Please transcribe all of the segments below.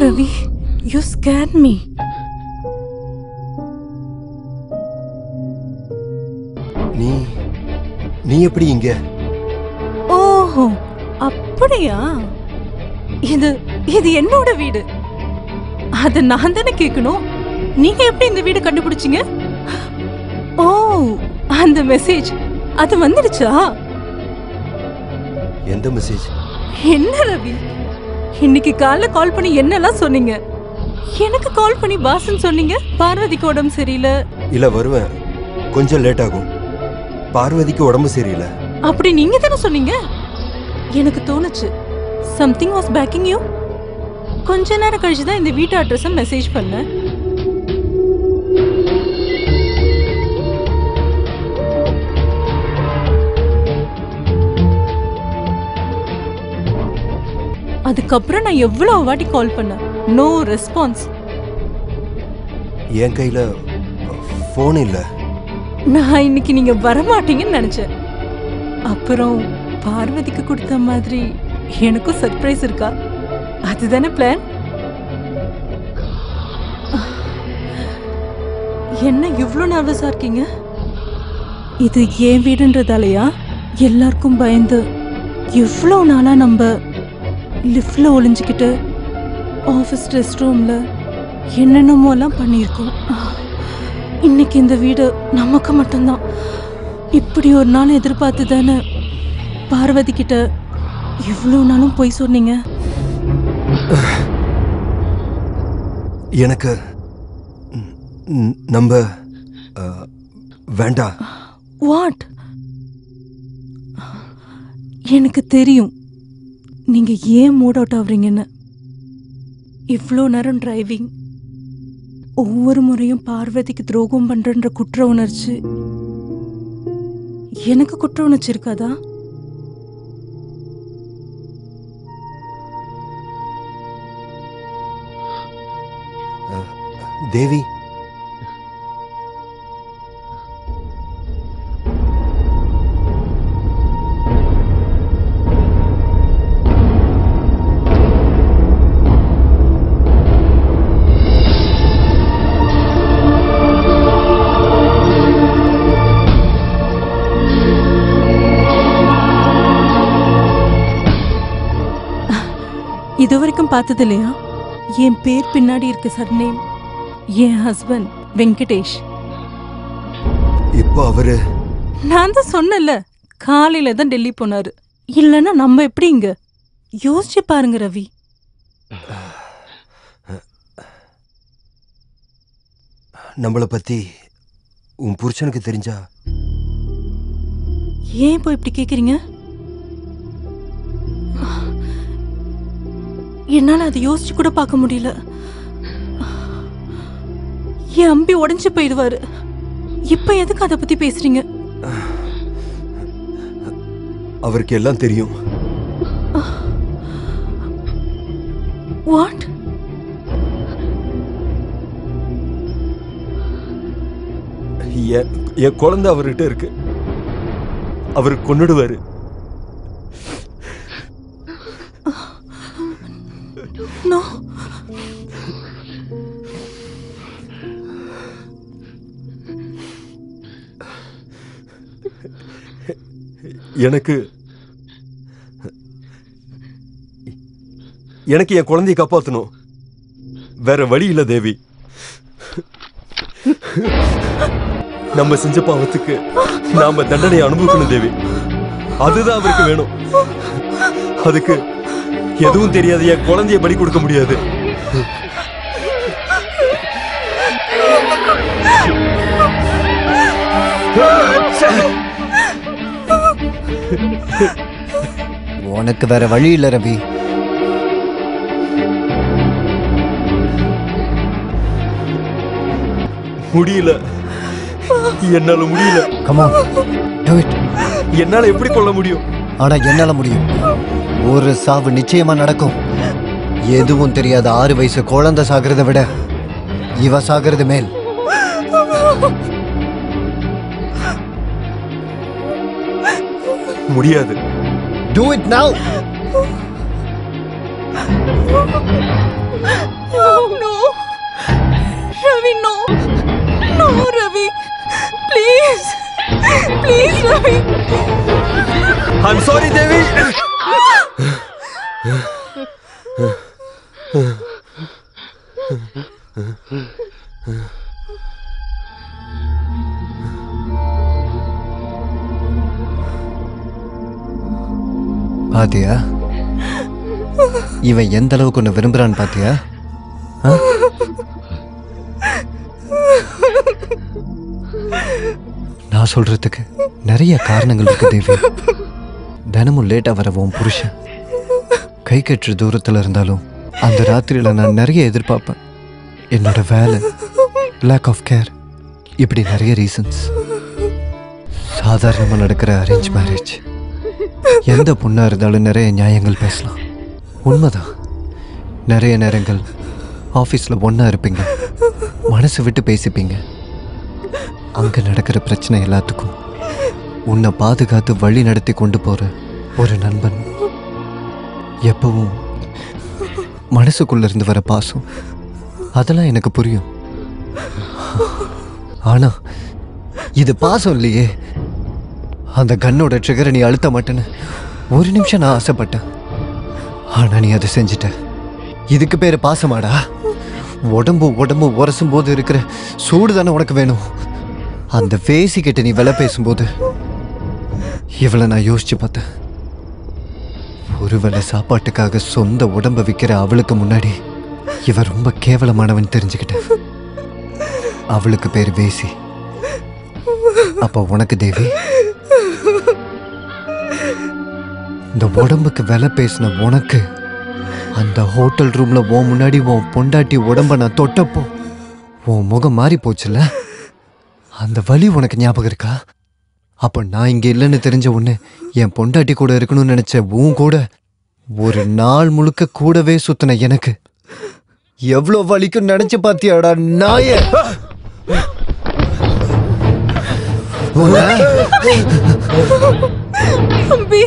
Ravi, you scared me. நீ எப்படி இங்க? ஓஹோ, அப்படியா? இது என்னோட வீடு. அத நான் தானே கேட்கணும். நீங்க எப்படி இந்த வீடு கண்டுபிடிச்சீங்க? ஓ, அந்த மெசேஜ் அது வந்துடுச்சா? எந்த மெசேஜ்? என்ன ரவி, இன்னைக்கு காலைல கால் பண்ணி என்னெல்லாம் சொன்னீங்க? எனக்கு கால் பண்ணி பாசன் சொன்னீங்க. பார்வதிக்கு உடம்பு சரியில்லை. இல்ல, வருவேன், கொஞ்சம் லேட் ஆகும். பார்வதிக்கு உடம்பு சரியில்லை அப்படி நீங்க தானே சொன்னீங்க. எனக்கு தோணுச்சு something was backing you. கொஞ்ச நேரம் கழிச்சு தான் இந்த வீட்டு அட்ரஸ் மெசேஜ் பண்ணேன். அதுக்கப்புறம் நான் எவ்வளவு வாட்டி கால் பண்ணேன், நோ ரெஸ்பான்ஸ். என் கையில போன் இல்ல. நான் இன்னைக்கு நீங்க வரமாட்டீங்கன்னு நினைச்சேன். அப்புறம் பார்வதிக்கு கொடுத்த மாதிரி எனக்கும் சர்ப்ரைஸ் இருக்கா? அதுதானே பிளான்? என்ன இவ்ளோ நர்வஸா இருக்கீங்க? இது ஏன் வீடுன்றதாலயா? எல்லாருக்கும் பயந்து இவ்ளோ நாளா நம்ம லிஃப்ட்ல ஒளிஞ்சுக்கிட்டு ஆஃபீஸ் ரெஸ்ட் ரூம்ல என்னென்னமோ எல்லாம் பண்ணியிருக்கோம். இன்னைக்கு இந்த வீடு நமக்கு மட்டும்தான். இப்படி ஒரு நாள் எதிர்பார்த்து தானே பார்வதி கிட்ட இவ்வளவு நாளும் போய் சொன்னீங்க. எனக்கு நம்ப வேண்டாம். வாட்? எனக்கு தெரியும் நீங்க ஏன் மூட் அவுட் ஆகுறீங்கன்னு. இவ்வளோ நேரம் டிரைவிங், ஒவ்வொரு முறையும் பார்வதிக்கு துரோகம் பண்றன்ற குற்ற உணர்ச்சி. எனக்கு குற்ற உணர்ச்சி இருக்காதா? தேவி, இதுவரைக்கும் பார்த்தது இல்லையா? என் பேர் பின்னாடி இருக்க சர்நேம் என் ஹஸ்பண்ட் வெங்கடேஷ். இப்போ அவரு, நான் தான் சொன்னல, காலையில தான் டெல்லி போனாரு. இல்லைன்னா நம்ம எப்படி இங்க? யோசிச்சு பாருங்க ரவி. நம்மளை பத்தி உன் புருஷனுக்கு தெரிஞ்சா? ஏன் இப்போ இப்படி கேக்குறீங்க? என்னால அதை யோசிச்சு கூட பார்க்க முடியல. என் அம்பி உடைஞ்சு போயிடுவாரு. இப்ப எதுக்கு அதை பத்தி பேசுறீங்க? அவருக்கு எல்லாம் தெரியும். வாட்? என் குழந்தை அவர்கிட்ட இருக்கு. அவரு கொன்னுடுவாரு. நோ. எனக்கு என் குழந்தையை காப்பாத்தணும். வேற வழி இல்ல தேவி. நம்ம செஞ்ச பாவத்துக்கு நாம தண்டனை அனுபவிக்கணும் தேவி. அதுதான் அவருக்கு வேணும். அதுக்கு எதுவும் தெரியாது என் குழந்தைய பலி கொடுக்க முடியாது. உனக்கு வேற வழி இல்ல ரவி. முடியல, என்னால முடியல. Come on, do it. என்னால எப்படி கொல்ல முடியும்? ஆனா என்னால முடியும். ஒரு சாவு நிச்சயமா நடக்கும். எதுவும் தெரியாத 6 வயசு குழந்தை சாகிறத விட இவ சாகிறது மேல். முடியாது. Do it now. I'm sorry, தேவி. பாத்தியா, இவன் எந்த அளவுக்கு உன்னை விரும்புறான்னு பாத்தியா? நான் சொல்றதுக்கு நிறைய காரணங்கள் இருக்கு தேவி. தினமும் லேட்டா வர உன் புருஷன் கை கட்டுற தூரத்துல இருந்தாலும் அந்த ராத்திரியில நான் நிறைய எதிர்பார்ப்பேன். என்னோட வேலை, லேக் ஆஃப் கேர், இப்படி நிறைய ரீசன்ஸ். சாதாரணமா நடக்கிற அரேஞ்ச் மேரேஜ், எந்த பொண்ணா இருந்தாலும் நிறைய நியாயங்கள் பேசலாம். உண்மைதான், நிறைய நேரங்கள் ஆஃபீஸில் ஒன்றா இருப்பீங்க, மனசு விட்டு பேசிப்பீங்க. அங்கே நடக்கிற பிரச்சனை எல்லாத்துக்கும் உன்னை பாதுகாத்து வழி நடத்தி கொண்டு போகிற ஒரு நண்பன், எப்பவும் மனசுக்குள்ளேருந்து வர பாசம், அதெல்லாம் எனக்கு புரியும். ஆனால் இது பாசம் இல்லையே. அந்த கண்ணோட ட்ரிகரை நீ அழுத்த மாட்டேன்னு ஒரு நிமிஷம் நான் ஆசைப்பட்டேன். ஆனால் நீ அதை செஞ்சிட்ட. இதுக்கு பேர் பாசமாடா? உடம்பு உரசும் போது இருக்கிற சூடு தானே உனக்கு வேணும். அந்த பேசிக்கிட்ட நீ விலை பேசும்போது இவளை நான் யோசிச்சு பார்த்தேன். ஒருவேளை சாப்பாட்டுக்காக சொந்த உடம்பை விற்கிற அவளுக்கு முன்னாடி இவ ரொம்ப கேவலமானவன் தெரிஞ்சுக்கிட்டேன். அவளுக்கு பேர் வேசி. அப்ப உனக்கு தேவி, இந்த உடம்புக்கு விலை பேசின உனக்கு அந்த ஹோட்டல் ரூம்ல உன் முன்னாடி உன் பொண்டாட்டி உடம்ப நான் தொட்டப்போ உன் முகம் மாறி போச்சுல்ல, அந்த வலி உனக்கு ஞாபகம் இருக்கா? அப்ப நான் இங்க இல்லைன்னு தெரிஞ்ச உடனே என் பொண்டாட்டி கூட இருக்கணும்னு நினைச்ச உன் கூட ஒரு நாள் முழுக்க கூடவே சுத்தின எனக்கு எவ்வளவு வலிக்கும் நினைச்சு பாத்தியாடா நாயே? அம்பி,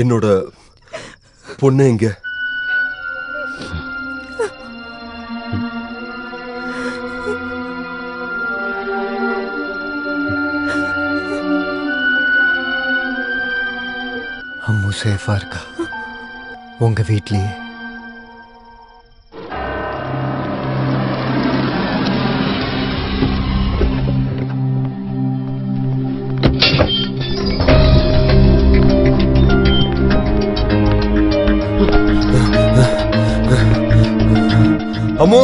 என்னோட பொண்ணு எங்க? அம்மு சேஃபா இருக்கா உங்க வீட்லயே? அம்மு,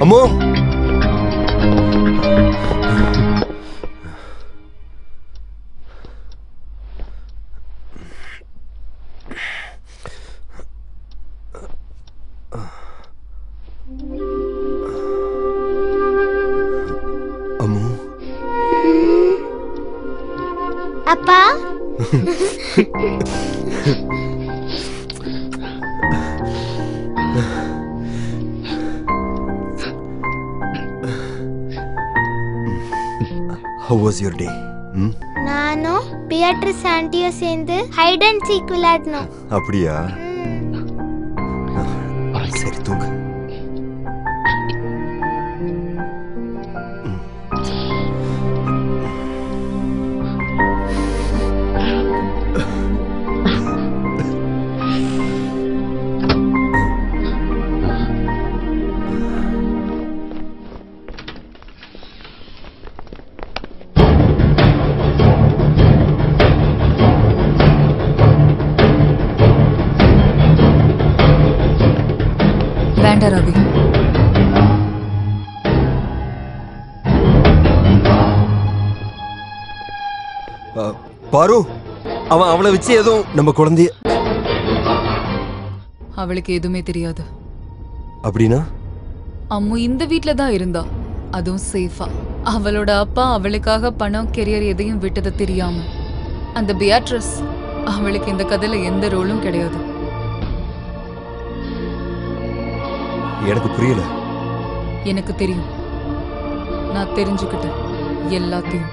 அம்மு, அம்மு. அப்பா, How was your day? நானும் பியட்ரிஸ் ஆண்டியும் சேர்ந்து ஹைட் அண்ட் சீக் விளையாடணும். அப்படியா? சரி, தூங்கு. வேண்டாம் ரவி, பாரு, அவன் அவளை வச்சு ஏதோ நம்ம குழந்தைய. அவளுக்கு எதுவுமே தெரியாது. அப்படின்னா அம்மு இந்த வீட்ல தான் இருந்தா, அதுவும் சேஃபா. அவளோட அப்பா அவளுக்காக பணம், கெரியர் எதையும் விட்டது தெரியாம. அந்த பியாட்ரிஸ், அவளுக்கு இந்த கதையில எந்த ரோலும் கிடையாது. எனக்கு புரியல. எனக்கு தெரியும். நான் தெரிஞ்சுக்கிட்டேன் எல்லாத்தையும்.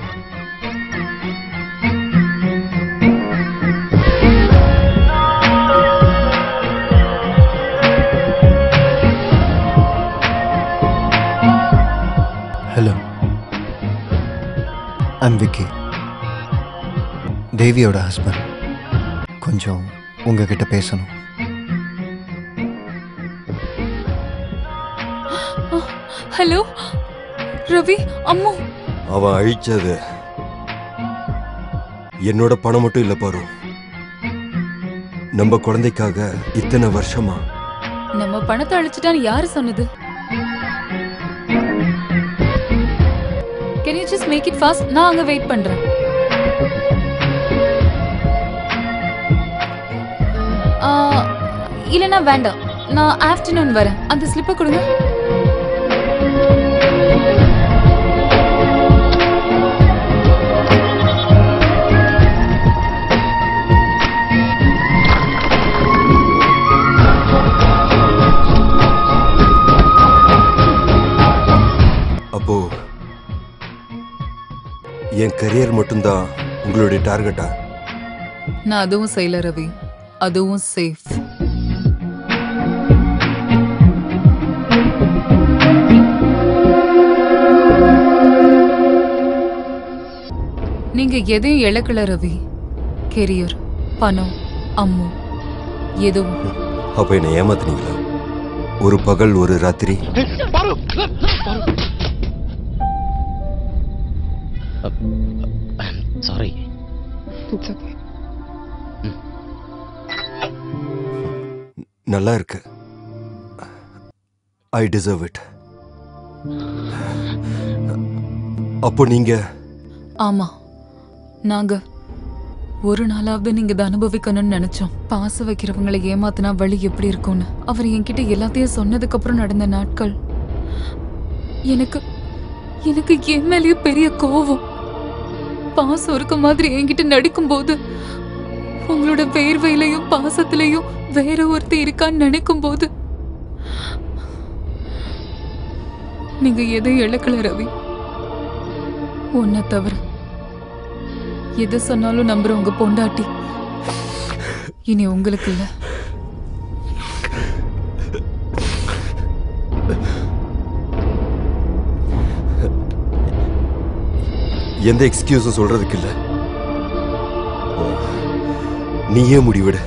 ஹலோ, ஐம் விக்கி, தேவியோட ஹஸ்பண்ட். கொஞ்சம் உங்ககிட்ட பேசணும். ஹலோ ரவி, அம்மு. அவன் அழிச்சது என்னோட பணம் மட்டும் இல்ல பாரு. நம்ம குழந்தைக்காக இத்தனை வருஷமா. நம்ம பணத்தை அழிச்சிட்டான்னு யாரு சொன்னது? Can you just make it fast? நான் அங்க வெயிட் பண்றேன். இல்லனா வேண்டாம், நான் ஆஃப்டர்நூன் வரேன். அந்த ஸ்லிப்பை கொடுங்க. அப்போ என் கரியர் மட்டும்தான் உங்களுடைய டார்கெட்டா? நான் அதுவும் செய்யல ரவி, அதுவும் சேஃப். நீங்க எதையும் இழக்கல ரவி. கெரியர், பணம், அம்மு, எதுவும். அப்ப என்ன ஏமாத்தினீங்களா? ஒரு பகல் ஒரு ராத்திரி. Sorry. It's okay. நல்லா இருக்கு. I deserve it. அப்போ நீங்க? ஆமா, நாங்க ஒரு நாளாவது நீங்க இதை அனுபவிக்கணும்னு நினைச்சோம். பாச வைக்கிறவங்களை ஏமாத்தினா வழி எப்படி இருக்கும்னு அவர் என்கிட்ட எல்லாத்தையும் சொன்னதுக்கு அப்புறம் நடந்த நாட்கள். எனக்கு எனக்கு என் மேலேயே பெரிய கோவம். பாசம் இருக்க மாதிரி என்கிட்ட நடிக்கும் போது உங்களோட வேர்வையிலையும் பாசத்திலையும் வேற ஒருத்தர் இருக்கான்னு நினைக்கும் போது நீங்க எதையும் இழக்கல ரவி. உன்னை தவிர எது சொன்னாலும் நம்புற உங்க பொண்டாட்டி இனி உங்களுக்கு இல்ல. எந்த எக்ஸ்கியூஸும் சொல்றதுக்கு இல்ல. நீயே முடிவிடு.